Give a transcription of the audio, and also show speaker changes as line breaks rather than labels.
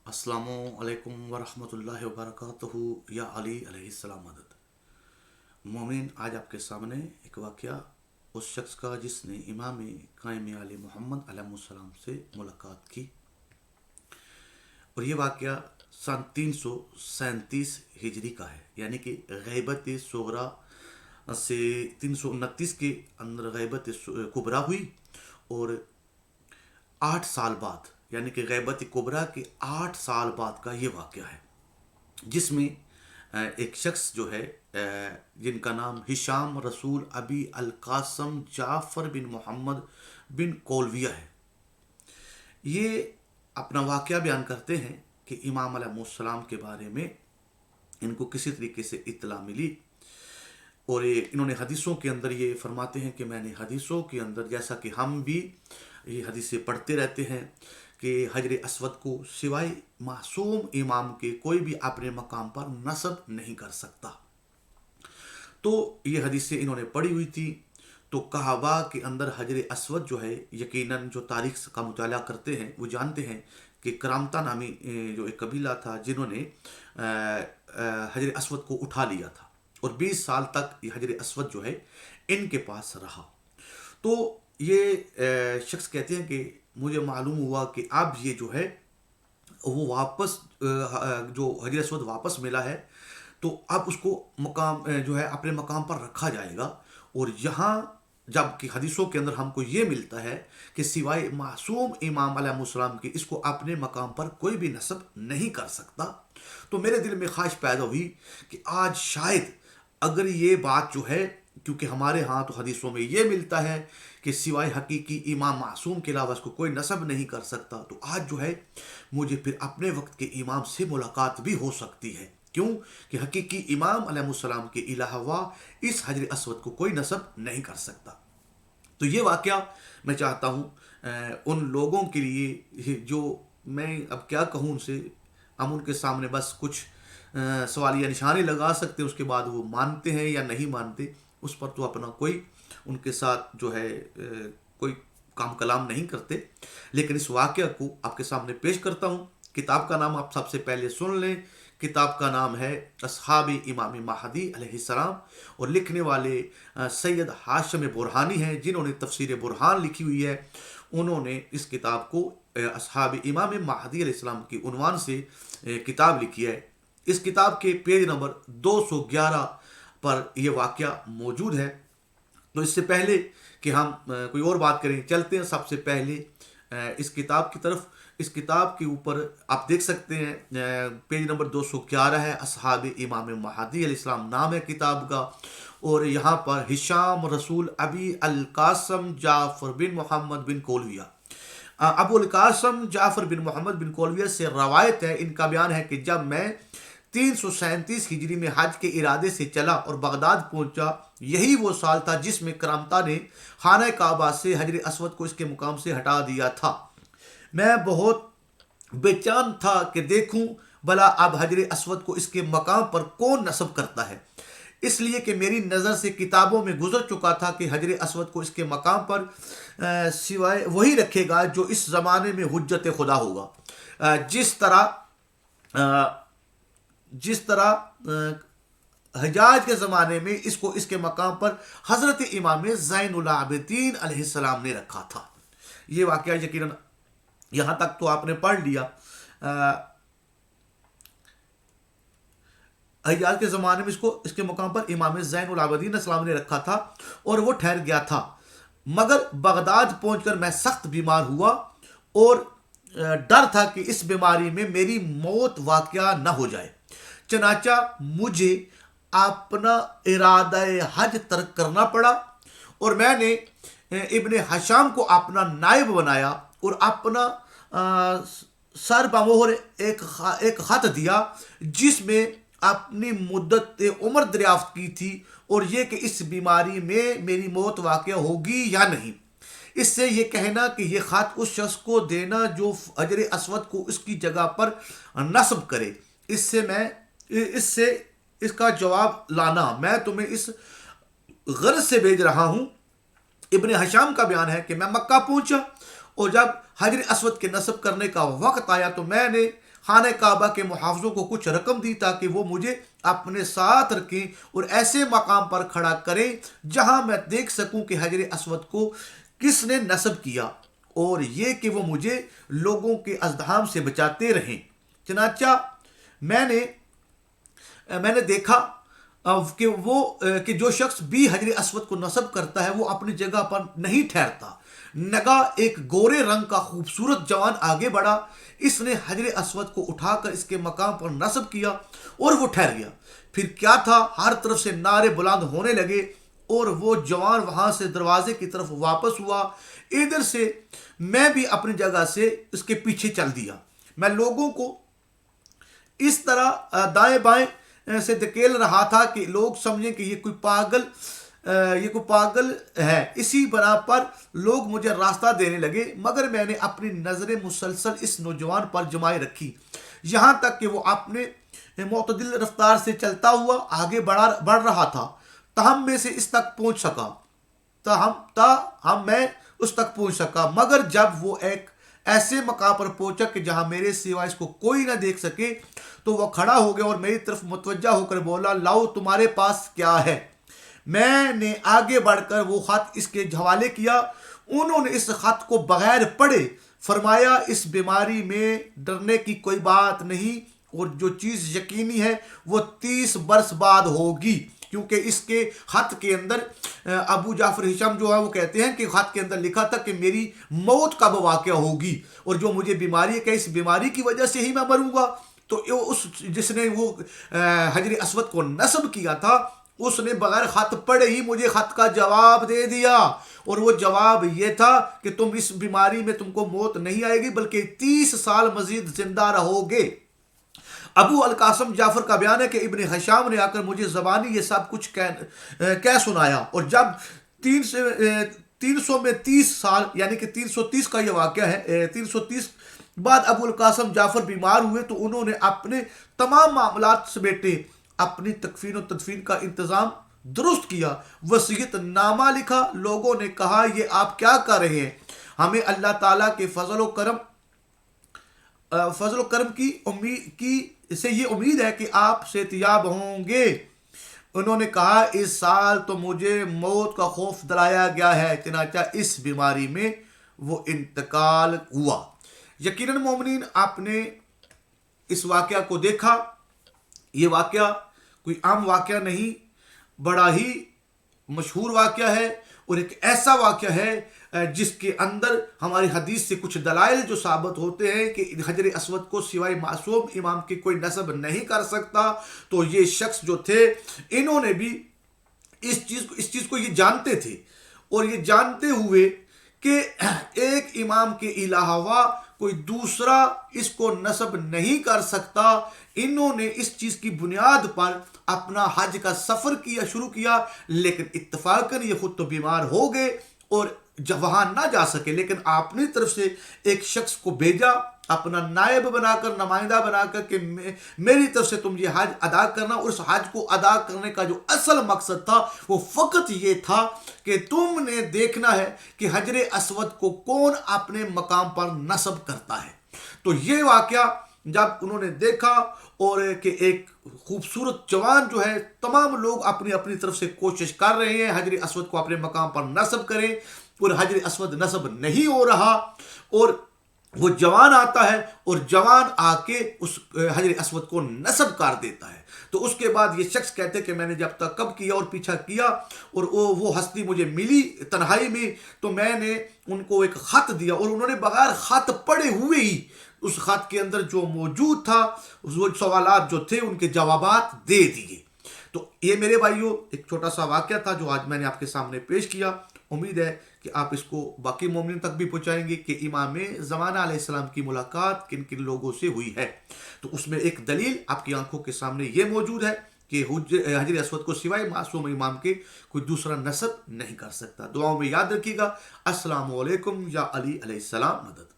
अस्सलामु अलैकुम वरहमतुल्लाहि वबरकातुहू या अली अलैहिस्सलाम मदद। मोमिन, आज आपके सामने एक वाक़या उस शख्स का जिसने इमाम कायम आले मोहम्मद अलैहिस्सलाम से मुलाकात की। और ये वाक़या सन 337 हिजरी का है, यानी कि गैबत सुगरा से 329 के अंदर गैबत कुबरा हुई। और 8 साल बाद, यानी कि गैबत कुबरा के 8 साल बाद का ये वाक़या है, जिसमें एक शख्स जो है जिनका नाम हिशाम रसूल अबी अल कासम जाफ़र बिन मोहम्मद बिन कोलविया है। ये अपना वाक़या बयान करते हैं कि इमाम अलैहिस्सलाम के बारे में इनको किसी तरीके से इत्तला मिली। और ये इन्होंने हदीसों के अंदर ये फरमाते हैं कि मैंने हदीसों के अंदर, जैसा कि हम भी ये हदीसें पढ़ते रहते हैं, कि हजर असवद को सिवाय मासूम इमाम के कोई भी अपने मकाम पर नस्ब नहीं कर सकता। तो ये हदीसें इन्होंने पढ़ी हुई थी। तो कहावा के अंदर हजर असवद जो है, यकीनन जो तारीख का मुताला करते हैं वो जानते हैं कि करामता नामी जो एक कबीला था जिन्होंने हजर असवद को उठा लिया था, और 20 साल तक ये हजर असवद जो है इनके पास रहा। तो ये शख्स कहते हैं कि मुझे मालूम हुआ कि अब ये जो है वो वापस जो हजर असवद वापस मिला है, तो अब उसको मकाम जो है अपने मकाम पर रखा जाएगा। और यहाँ जबकि हदीसों के अंदर हमको ये मिलता है कि सिवाय मासूम इमाम अलैहिस्सलाम के इसको अपने मकाम पर कोई भी नस्ब नहीं कर सकता। तो मेरे दिल में ख्वाहिश पैदा हुई कि आज शायद अगर ये बात जो है, क्योंकि हमारे यहाँ तो हदीसों में ये मिलता है कि सिवाय हकीकी इमाम मासूम के अलावा इसको कोई नस्ब नहीं कर सकता, तो आज जो है मुझे फिर अपने वक्त के इमाम से मुलाकात भी हो सकती है। क्यों कि हकीकी इमाम अलैहिस्सलाम के अलावा इस हजर असवद को कोई नस्ब नहीं कर सकता। तो ये वाक़या मैं चाहता हूँ उन लोगों के लिए जो, मैं अब क्या कहूँ उनसे, हम उनके सामने बस कुछ सवालिया निशाने लगा सकते हैं, उसके बाद वो मानते हैं या नहीं मानते उस पर तो अपना कोई उनके साथ जो है कोई काम कलाम नहीं करते। लेकिन इस वाक़या को आपके सामने पेश करता हूँ। किताब का नाम आप सबसे पहले सुन लें। किताब का नाम है असहाबी इमाम महदी अलैहिस्सलाम, और लिखने वाले सैयद हाशम बुरहानी हैं, जिन्होंने तफसीर बुरहान लिखी हुई है। उन्होंने इस किताब को असहाबी इमाम महदी अलैहिस्सलाम की उन्वान से किताब लिखी है। इस किताब के पेज नंबर 211 पर यह वाक़या मौजूद है। तो इससे पहले कि हम कोई और बात करें, चलते हैं सबसे पहले इस किताब की तरफ। इस किताब के ऊपर आप देख सकते हैं पेज नंबर 211 है, असहाब इमाम महदी अलैहिस्सलाम नाम है किताब का। और यहाँ पर हिशाम रसूल अबी अल कासम जाफ़र बिन मोहम्मद बिन कोलविया, अबुल कासम जाफ़र बिन मोहम्मद बिन कोलविया से रवायत है। इनका बयान है कि जब मैं 337 हिजरी में हज के इरादे से चला और बगदाद पहुंचा, यही वो साल था जिसमें करामता ने खाना काबा से हजर असवद को इसके मुकाम से हटा दिया था। मैं बहुत बेचैन था कि देखूं भला अब हजर असवद को इसके मकाम पर कौन नस्ब करता है, इसलिए कि मेरी नज़र से किताबों में गुजर चुका था कि हजर असवद को इसके मकाम पर सिवाय वही रखेगा जो इस ज़माने में हुज्जत खुदा होगा। जिस तरह हजाज के ज़माने में इसको इसके मकाम पर हज़रत इमाम ज़ैनुल आबिदीन अलैहिस्सलाम ने रखा था। ये वाक़या यकीनन यहाँ तक तो आपने पढ़ लिया। हजाज के ज़माने में इसको इसके मकाम पर इमाम ज़ैनुल आबिदीन अलैहिस्सलाम ने रखा था और वो ठहर गया था। मगर बगदाद पहुंचकर मैं सख्त बीमार हुआ और डर था कि इस बीमारी में मेरी मौत वाक़या न हो जाए। चनाचा मुझे अपना इरादा हज तर्क करना पड़ा और मैंने इब्ने हशाम को अपना नायब बनाया और अपना सर बमोहर एक ख़त दिया जिसमें अपनी मुद्दत उम्र दरियाफ्त की थी और ये कि इस बीमारी में मेरी मौत वाक़या होगी या नहीं। इससे ये कहना कि ये ख़त उस शख्स को देना जो हजर असवद को इसकी जगह पर नस्ब करे। इससे इसका जवाब लाना, मैं तुम्हें इस गर्ज से भेज रहा हूँ। इब्ने हशाम का बयान है कि मैं मक्का पहुंचा और जब हजर असवद के नस्ब करने का वक्त आया तो मैंने خانہ کعبہ کے محافظوں کو کچھ رقم دی تاکہ وہ مجھے اپنے ساتھ رکھیں اور ایسے مقام پر کھڑا کریں جہاں میں دیکھ سکوں کہ حجر اسود کو کس نے نصب کیا، اور یہ کہ وہ مجھے لوگوں کے ازدحام سے بچاتے رہیں۔ چنانچہ میں نے دیکھا کہ جو شخص بھی حجر اسود کو نصب کرتا ہے وہ اپنی جگہ پر نہیں ٹھہرتا۔ نگاہ ایک گورے رنگ کا خوبصورت جوان آگے بڑھا، اس نے حجر اسود کو اٹھا کر اس کے مقام پر نصب کیا اور وہ ٹھہر گیا۔ پھر کیا تھا، ہر طرف سے نعرے بلند ہونے لگے اور وہ جوان وہاں سے دروازے کی طرف واپس ہوا۔ ادھر سے میں بھی اپنی جگہ سے اس کے پیچھے چل دیا۔ میں لوگوں کو اس طرح دائیں بائیں سے دھکیل رہا تھا کہ لوگ سمجھیں کہ یہ کوئی پاگل ہے۔ اسی بنا پر لوگ مجھے راستہ دینے لگے، مگر میں نے اپنی نظریں مسلسل اس نوجوان پر جمائے رکھی، یہاں تک کہ وہ اپنے معتدل رفتار سے چلتا ہوا آگے بڑھ رہا تھا۔ تاہم میں اس تک پہنچ سکا، مگر جب وہ ایک ایسے مقام پر پہنچا کہ جہاں میرے سوا اس کو کوئی نہ دیکھ سکے تو وہ کھڑا ہو گیا اور میری طرف متوجہ ہو کر بولا، لاؤ تمہارے پاس کیا ہے؟ میں نے آگے بڑھ کر وہ خط اس کے حوالے کیا۔ انہوں نے اس خط کو بغیر پڑھے فرمایا، اس بیماری میں ڈرنے کی کوئی بات نہیں، اور جو چیز یقینی ہے وہ 30 برس بعد ہوگی، کیونکہ اس کے خط کے اندر ابو جعفر ہشام جو ہے وہ کہتے ہیں کہ خط کے اندر لکھا تھا کہ میری موت کب واقع ہوگی، اور جو مجھے بیماری ہے کہ اس بیماری کی وجہ سے ہی میں مروں گا۔ تو جس نے وہ حجر اسود کو نصب کیا تھا اس نے بغیر خط پڑھے ہی مجھے خط کا جواب دے دیا، اور وہ جواب یہ تھا کہ تم اس بیماری میں تم کو موت نہیں آئے گی بلکہ 30 سال مزید زندہ رہو گے۔ ابو القاسم جعفر کا بیان ہے کہ ابن ہشام نے آ کر مجھے زبانی یہ سب کچھ کہہ سنایا، اور جب 300 میں 30 سال یعنی کہ 330 کا یہ واقعہ ہے، 330 بعد ابو القاسم جعفر بیمار ہوئے تو انہوں نے اپنے تمام معاملات سمیٹے، اپنی تکفین و تدفین کا انتظام درست کیا، وصیت نامہ لکھا۔ لوگوں نے کہا، یہ آپ کیا کر رہے ہیں؟ ہمیں اللہ تعالیٰ کے فضل و کرم کی سے یہ امید ہے کہ آپ صحتیاب ہوں گے۔ انہوں نے کہا، اس سال تو مجھے موت کا خوف دلایا گیا ہے، چنانچہ اس بیماری میں وہ انتقال ہوا۔ یقیناً مومنین، آپ نے اس واقعہ کو دیکھا۔ یہ واقعہ کوئی عام واقعہ نہیں، بڑا ہی مشہور واقعہ ہے، اور ایک ایسا واقعہ ہے جس کے اندر ہماری حدیث سے کچھ دلائل جو ثابت ہوتے ہیں کہ حجر اسود کو سوائے معصوم امام کے کوئی نصب نہیں کر سکتا۔ تو یہ شخص جو تھے انہوں نے بھی اس چیز کو یہ جانتے تھے، اور یہ جانتے ہوئے کہ ایک امام کے علاوہ کوئی دوسرا اس کو نصب نہیں کر سکتا، انہوں نے اس چیز کی بنیاد پر اپنا حج کا سفر شروع کیا، لیکن اتفاقاً یہ خود تو بیمار ہو گئے اور وہاں نہ جا سکے، لیکن آپ نے طرف سے ایک شخص کو بھیجا اپنا نائب بنا کر، نمائندہ بنا کر کہ میری طرف سے تم یہ حج ادا کرنا، اور اس حج کو ادا کرنے کا جو اصل مقصد تھا وہ فقط یہ تھا کہ تم نے دیکھنا ہے کہ حجر اسود کو کون اپنے مقام پر نصب کرتا ہے۔ تو یہ واقعہ جب انہوں نے دیکھا، اور کہ ایک خوبصورت جوان جو ہے، تمام لوگ اپنی اپنی طرف سے کوشش کر رہے ہیں حجر اسود کو اپنے مقام پر نصب کریں، اور حجر اسود نصب نہیں ہو رہا، اور وہ جوان آتا ہے اور جوان آ کے اس حجر اسود کو نصب کر دیتا ہے۔ تو اس کے بعد یہ شخص کہتے کہ میں نے جب تک کب کیا اور پیچھا کیا، اور وہ ہستی مجھے ملی تنہائی میں، تو میں نے ان کو ایک خط دیا، اور انہوں نے بغیر خط پڑھے ہوئے ہی اس خط کے اندر جو موجود تھا، وہ سوالات جو تھے ان کے جوابات دے دیے۔ تو یہ میرے بھائیوں ایک چھوٹا سا واقعہ تھا جو آج میں نے آپ کے سامنے پیش کیا۔ امید ہے کہ آپ اس کو باقی مومنین تک بھی پہنچائیں گے کہ امام زمانہ علیہ السلام کی ملاقات کن کن لوگوں سے ہوئی ہے۔ تو اس میں ایک دلیل آپ کی آنکھوں کے سامنے یہ موجود ہے کہ حجر اسود کو سوائے معصوم امام کے کوئی دوسرا نصب نہیں کر سکتا۔ دعاؤں میں یاد رکھیے گا۔ السلام علیکم، یا علی علیہ السلام مدد۔